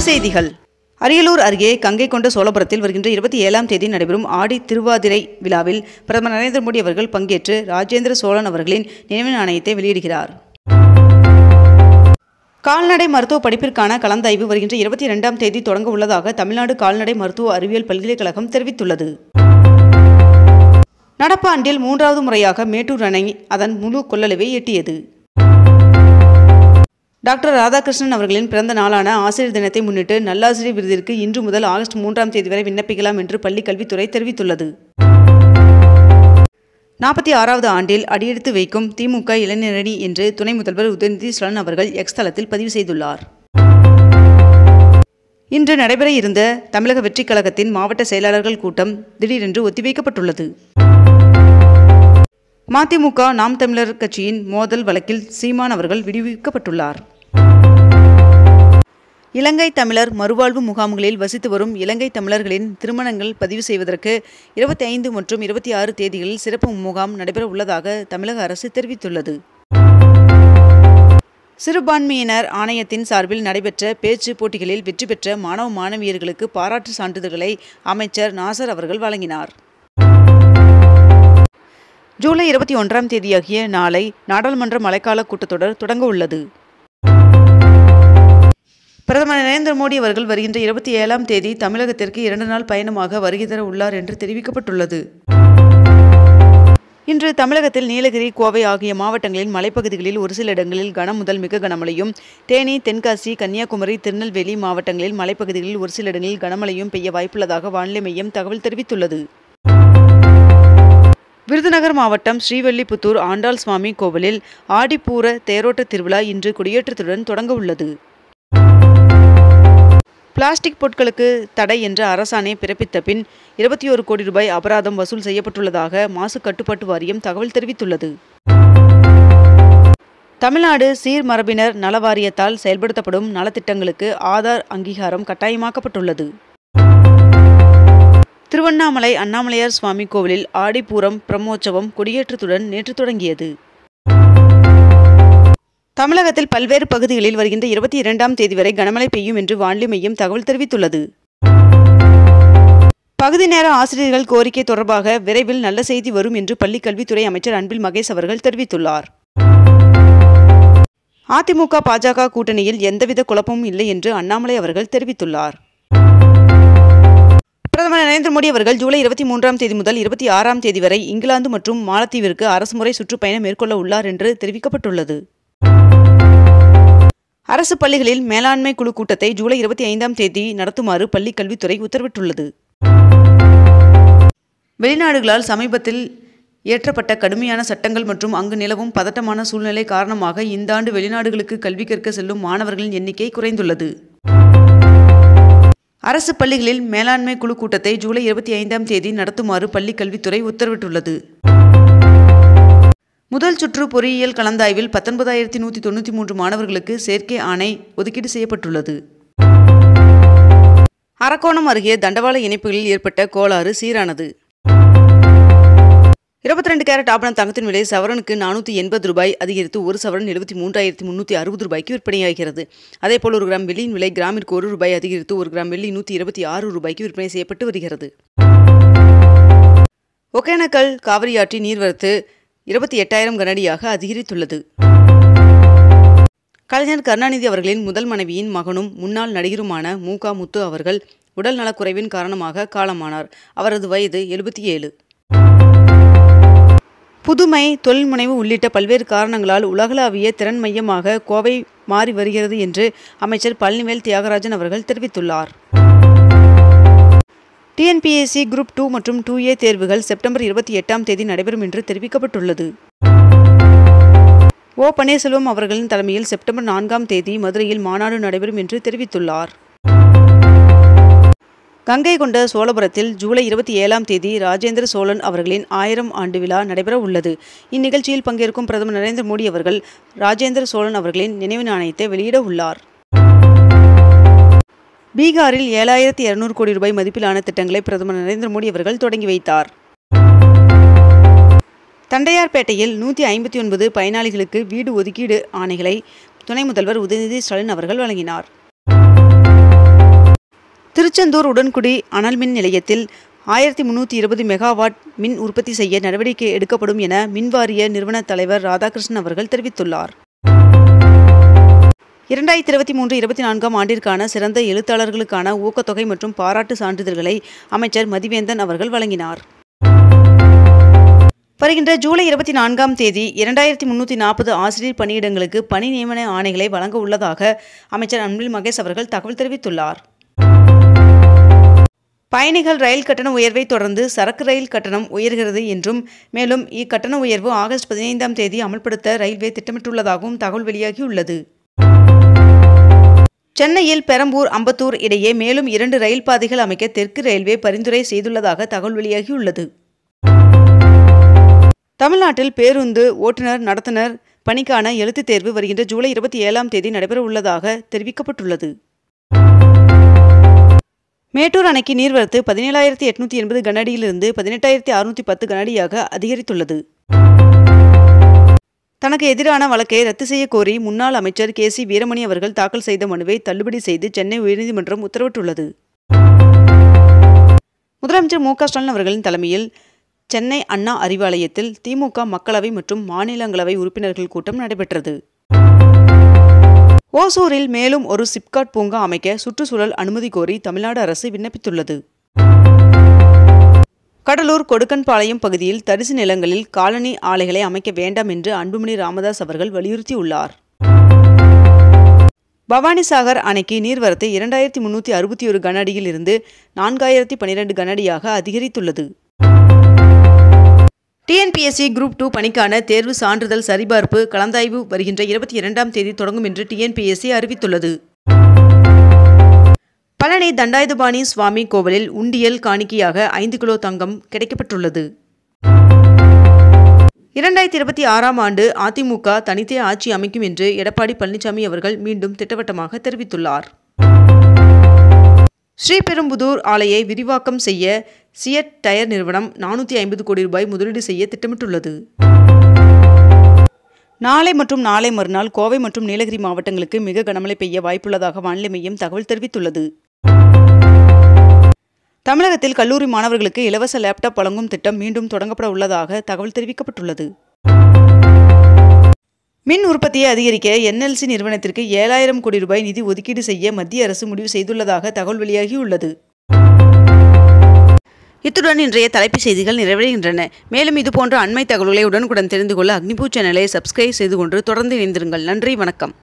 செய்திகள். அரியலூர் அருகே கங்கை கொண்ட சோழபுரத்தில் வருகின்ற 27ஆம் தேதி நடைபெறும் ஆடி திருவாதிரை விழாவில் பிரதமர் நரேந்திர மோடி அவர்கள் பங்கேற்று ராஜேந்திர சோழன் அவர்களின் நினைவு நாணயத்தை வெளியிடுகிறார். கால்நடை மருத்துவ படிப்பிற்கான கலந்தாய்வு வருகின்ற 22ஆம் தேதி தொடங்க உள்ளதாக தமிழ்நாடு கால்நடை மருத்துவ அறிவியல் பல்கலைக்கழகம் தெரிவித்துள்ளது. நடப்பு ஆண்டில் 3வது முறையாக மேட்டூர் அணை அதன் முழு கொள்ளளவை எட்டியது. டாக்டர் ராதாகிருஷ்ணன் அவர்களின் பிறந்த நாளான ஆசிரியர் தினத்தை முன்னிட்டு நல்லாசிரியர் விருதிற்கு இன்று முதல் ஆகஸ்ட் 3ஆம் தேதி வரை விண்ணப்பிக்கலாம் என்று பள்ளிக் கல்வித்துறை தெரிவித்துள்ளது. 46வது ஆண்டில் அடியெடுத்து வைக்கும் திமுக இளைஞரணி என்று துணை முதல்வர் உதயநிதி ஸ்டாலின் அவர்கள் எக்ஸ் தளத்தில் பதிவு செய்துள்ளார். இன்று நடைபெற இருந்த தமிழக வெற்றிக் கழகத்தின் மாவட்ட செயலாளர்கள் கூட்டம் திடீரென்று ஒத்திவைக்கப்பட்டுள்ளது. மதிமுக நாம் தமிழர் கட்சியின் மோதல் வழக்கில் சீமான் அவர்கள் விடுவிக்கப்பட்டுள்ளார். இலங்கை தமிழர் மறுவாழ்வு முகாம்களில் வசித்து வரும் இலங்கை தமிழர்களின் திருமணங்கள் பதிவு செய்வதற்கு 25 மற்றும் 26 தேதிகளில் சிறப்பு முகாம் நடைபெற உள்ளதாக தமிழக அரசு தெரிவித்துள்ளது. சிறுபான்மையினர் ஆணையத்தின் சார்பில் நடைபெற்ற பேச்சு போட்டிகளில் வெற்றி பெற்ற மாணவ மாணவியர்களுக்கு பாராட்டு சான்றிதழ்களை அமைச்சர் நாசர் அவர்கள் வழங்கினார். ஜூலை 21ஆம் தேதியாகிய நாளை நாடாளுமன்ற மழைக்கால கூட்டத்தொடர் தொடங்க உள்ளது. பிரதமர் நரேந்திர மோடி அவர்கள் வருகின்ற 27ஆம் தேதி தமிழகத்திற்கு 2 நாள் பயணமாக வருகை தர உள்ளார் என்று தெரிவிக்கப்பட்டுள்ளது. இன்று தமிழகத்தில் நீலகிரி, கோவை ஆகிய மாவட்டங்களின் மலைப்பகுதிகளில் ஒரு சில இடங்களில் கனம் முதல் மிக கனமழையும், தேனி, தென்காசி, கன்னியாகுமரி, திருநெல்வேலி மாவட்டங்களில் மலைப்பகுதிகளில் ஒரு சில இடங்களில் கனமழையும் பெய்ய வாய்ப்புள்ளதாக வானிலை மையம் தகவல் தெரிவித்துள்ளது. விருதுநகர் மாவட்டம் ஸ்ரீவில்லிபுத்தூர் ஆண்டாள் சுவாமி கோவிலில் ஆடிப்பூர தேரோட்ட திருவிழா இன்று கொடியேற்றத்துடன் தொடங்க உள்ளது. பிளாஸ்டிக் பொருட்களுக்கு தடை என்ற அரசாணை பிறப்பித்த பின் 21 கோடி ரூபாய் அபராதம் வசூல் செய்யப்பட்டுள்ளதாக மாசு கட்டுப்பாட்டு வாரியம் தகவல் தெரிவித்துள்ளது. தமிழ்நாடு சீர்மரபினர் நல வாரியத்தால் செயல்படுத்தப்படும் நலத்திட்டங்களுக்கு ஆதார் அங்கீகாரம் கட்டாயமாக்கப்பட்டுள்ளது. திருவண்ணாமலை அண்ணாமலையார் சுவாமி கோவிலில் ஆடிப்பூரம் பிரம்மோற்சவம் கொடியேற்றத்துடன் நேற்று தொடங்கியது. தமிழகத்தில் பல்வேறு பகுதிகளில் வருகின்ற 22ஆம் தேதி வரை கனமழை பெய்யும் என்று வானிலை மையம் தகவல் தெரிவித்துள்ளது. பகுதி நேர ஆசிரியர்கள் கோரிக்கை தொடர்பாக விரைவில் நல்ல செய்தி வரும் என்று பள்ளிக் கல்வித்துறை அமைச்சர் அன்பில் மகேஷ் அவர்கள் தெரிவித்துள்ளார். அதிமுக பாஜக கூட்டணியில் எந்தவித குழப்பமும் இல்லை என்று அண்ணாமலை அவர்கள் தெரிவித்துள்ளார். பிரதமர் நரேந்திர மோடி அவர்கள் ஜூலை 23ஆம் தேதி முதல் 26ஆம் தேதி வரை இங்கிலாந்து மற்றும் மாலத்தீவிற்கு அரசுமுறை சுற்றுப்பயணம் மேற்கொள்ள உள்ளார் என்று தெரிவிக்கப்பட்டுள்ளது. அரசு பள்ளிகளில் மேலாண்மை குழு கூட்டத்தை ஜூலை 25ஆம் தேதி நடத்துமாறு பள்ளிக் கல்வித்துறை உத்தரவிட்டுள்ளது. வெளிநாடுகளால் சமீபத்தில் இயற்றப்பட்ட கடுமையான சட்டங்கள் மற்றும் அங்கு நிலவும் பதட்டமான சூழ்நிலை காரணமாக இந்த ஆண்டு வெளிநாடுகளுக்கு கல்வி கற்க செல்லும் மாணவர்களின் எண்ணிக்கை குறைந்துள்ளது. அரசு பள்ளிகளில் மேலாண்மை குழு கூட்டத்தை ஜூலை 25ஆம் தேதி நடத்துமாறு பள்ளிக் கல்வித்துறை உத்தரவிட்டுள்ளது. முதல் சுற்று பொறியியல் கலந்தாய்வில் 19,193 மாணவர்களுக்கு சேர்க்கை ஆணை ஒதுக்கீடு செய்யப்பட்டுள்ளது. அரக்கோணம் அருகே தண்டவாள இணைப்புகளில் ஏற்பட்ட கோளாறு சீரானது. 22 கேரட் ஆபண தங்கத்தின் விலை சவரனுக்கு 480 ரூபாய் அதிகரித்து ஒரு சவரன் 73,360 ரூபாய்க்கு விற்பனையாகிறது. அதேபோல் 1 கிராம் வெள்ளியின் விலை கிராமிற்கு 1 ரூபாய் அதிகரித்து 1 கிராம் வெள்ளி 126 ரூபாய்க்கு விற்பனை செய்யப்பட்டு வருகிறது. ஒகேனக்கல் காவிரியாற்றின் நீர்வரத்து 28,000 கனஅடியாக அதிகரித்துள்ளது. கலைஞர் கருணாநிதி அவர்களின் முதல் மனைவியின் மகனும் முன்னாள் நடிகருமான மு.க. முத்து அவர்கள் உடல் நலக்குறைவின் காரணமாக காலமானார். அவரது வயது 77. புதுமை, தொழில் முனைவு உள்ளிட்ட பல்வேறு காரணங்களால் உலகளாவிய திறன் மையமாக கோவை மாறி வருகிறது என்று அமைச்சர் பழனிவேல் தியாகராஜன் அவர்கள் தெரிவித்துள்ளார். டிஎன்பிஎஸ்சி குரூப் 2 மற்றும் 2A தேர்வுகள் செப்டம்பர் 28ஆம் தேதி நடைபெறும் என்று தெரிவிக்கப்பட்டுள்ளது. ஓ. பன்னீர்செல்வம் அவர்களின் தலைமையில் செப்டம்பர் 4ஆம் தேதி மதுரையில் மாநாடு நடைபெறும் என்று தெரிவித்துள்ளார். கங்கை கொண்ட சோழபுரத்தில் ஜூலை 27ஆம் தேதி ராஜேந்திர சோழன் அவர்களின் 1000 ஆண்டு விழா நடைபெற உள்ளது. இந்நிகழ்ச்சியில் பங்கேற்கும் பிரதமர் நரேந்திர மோடி அவர்கள் ராஜேந்திர சோழன் அவர்களின் நினைவு நாணயத்தை வெளியிட உள்ளார். பீகாரில் 7,200 கோடி ரூபாய் மதிப்பிலான திட்டங்களை பிரதமர் நரேந்திர மோடி அவர்கள் தொடங்கி வைத்தார். தண்டையார்பேட்டையில் 159 பயனாளிகளுக்கு வீடு ஒதுக்கீடு ஆணைகளை துணை முதல்வர் உதயநிதி ஸ்டாலின் அவர்கள் வழங்கினார். திருச்செந்தூர் உடன்குடி அனல் மின் நிலையத்தில் 1320 மெகாவாட் மின் உற்பத்தி செய்ய நடவடிக்கை எடுக்கப்படும் என மின்வாரிய நிறுவன தலைவர் ராதாகிருஷ்ணன் அவர்கள் தெரிவித்துள்ளார். 2023-24 ஆண்டிற்கான சிறந்த எழுத்தாளர்களுக்கான ஊக்கத்தொகை மற்றும் பாராட்டு சான்றிதழ்களை அமைச்சர் மதிவேந்தன் அவர்கள் வழங்கினார். வருகின்ற ஜூலை 24ஆம் தேதி 2340 ஆசிரியர் பணியிடங்களுக்கு பணி நியமன ஆணைகளை வழங்க உள்ளதாக அமைச்சர் அன்பில் மகேஷ் அவர்கள் தகவல் தெரிவித்துள்ளார். பயணிகள் ரயில் கட்டண உயர்வை தொடர்ந்து சரக்கு ரயில் கட்டணம் உயர்கிறது என்றும் மேலும் இக்கட்டண உயர்வு ஆகஸ்ட் 15ஆம் தேதி அமல்படுத்த ரயில்வே திட்டமிட்டுள்ளதாகவும் தகவல் வெளியாகியுள்ளது. சென்னையில் பெரம்பூர் அம்பத்தூர் இடையே மேலும் 2 ரயில் பாதைகள் அமைக்க தெற்கு ரயில்வே பரிந்துரை செய்துள்ளதாக தகவல் வெளியாகியுள்ளது. தமிழ்நாட்டில் பேருந்து ஓட்டுநர் நடத்துனர் பணிக்கான எழுத்துத் தேர்வு வருகின்ற ஜூலை 27ஆம் தேதி நடைபெற உள்ளதாக தெரிவிக்கப்பட்டுள்ளது. மேட்டூர் அணைக்கு நீர்வரத்து 17,880 கனஅடியிலிருந்து 18,610 கனஅடியாக அதிகரித்துள்ளது. தனக்கு எதிரான வழக்கை ரத்து செய்ய கோரி முன்னாள் அமைச்சர் KC வீரமணி அவர்கள் தாக்கல் செய்த மனுவை தள்ளுபடி செய்து சென்னை உயர்நீதிமன்றம் உத்தரவிட்டுள்ளது. முதலமைச்சர் மு க ஸ்டாலின் அவர்களின் தலைமையில் சென்னை அண்ணா அறிவாலயத்தில் திமுக மக்களவை மற்றும் மாநிலங்களவை உறுப்பினர்கள் கூட்டம் நடைபெற்றது. ஓசூரில் மேலும் ஒரு சிப்காட் பூங்கா அமைக்க சுற்றுச்சூழல் அனுமதி கோரி தமிழ்நாடு அரசு விண்ணப்பித்துள்ளது. கடலூர் கொடுக்கன்பாளையம் பகுதியில் தரிசு நிலங்களில் காலனி ஆலைகளை அமைக்க வேண்டாம் என்று அன்புமணி ராமதாஸ் அவர்கள் வலியுறுத்தியுள்ளார். பவானிசாகர் அணைக்கு நீர்வரத்து 2361 கனஅடியில் இருந்து 4012 கனஅடியாக அதிகரித்துள்ளது. TNPSC குரூப் 2 பணிக்கான தேர்வு சான்றிதழ் சரிபார்ப்பு கலந்தாய்வு வருகின்ற 22ஆம் தேதி தொடங்கும் என்று TNPSC அறிவித்துள்ளது. பழனி தண்டாயுதபாணி சுவாமி கோவிலில் உண்டியல் காணிக்கையாக 5 கிலோ தங்கம் கிடைக்கப்பட்டுள்ளது. 2026ஆம் ஆண்டு அதிமுக தனித்தே ஆட்சி அமைக்கும் என்று எடப்பாடி பழனிசாமி அவர்கள் மீண்டும் திட்டவட்டமாக தெரிவித்துள்ளார். ஸ்ரீபெரும்புதூர் ஆலையை விரிவாக்கம் செய்ய சியட் டயர் நிறுவனம் 450 கோடி ரூபாய் முதலீடு செய்ய திட்டமிட்டுள்ளது. நாளை மற்றும் நாளை மறுநாள் கோவை மற்றும் நீலகிரி மாவட்டங்களுக்கு மிக கனமழை பெய்ய வாய்ப்புள்ளதாக வானிலை மையம் தகவல் தெரிவித்துள்ளது. தமிழகத்தில் கல்லூரி மாணவர்களுக்கு இலவச லேப்டாப் வழங்கும் திட்டம் மீண்டும் தொடங்கப்பட உள்ளதாக தகவல் தெரிவிக்கப்பட்டுள்ளது. மின் உற்பத்தியை அதிகரிக்க NLC நிறுவனத்திற்கு 7000 கோடி ரூபாய் நிதி ஒதுக்கீடு செய்ய மத்திய அரசு முடிவு செய்துள்ளதாக தகவல் வெளியாகியுள்ளது. இத்துடன் இன்றைய தலைப்புச் செய்திகள் நிறைவடைகின்றன. மேலும் இதுபோன்ற அண்மை தகவல்களை உடனுக்குடன் தெரிந்து கொள்ள அக்னிபூ சேனலை சப்ஸ்கிரைப் செய்து கொண்டு தொடர்ந்து இணைந்திருங்கள். நன்றி, வணக்கம்.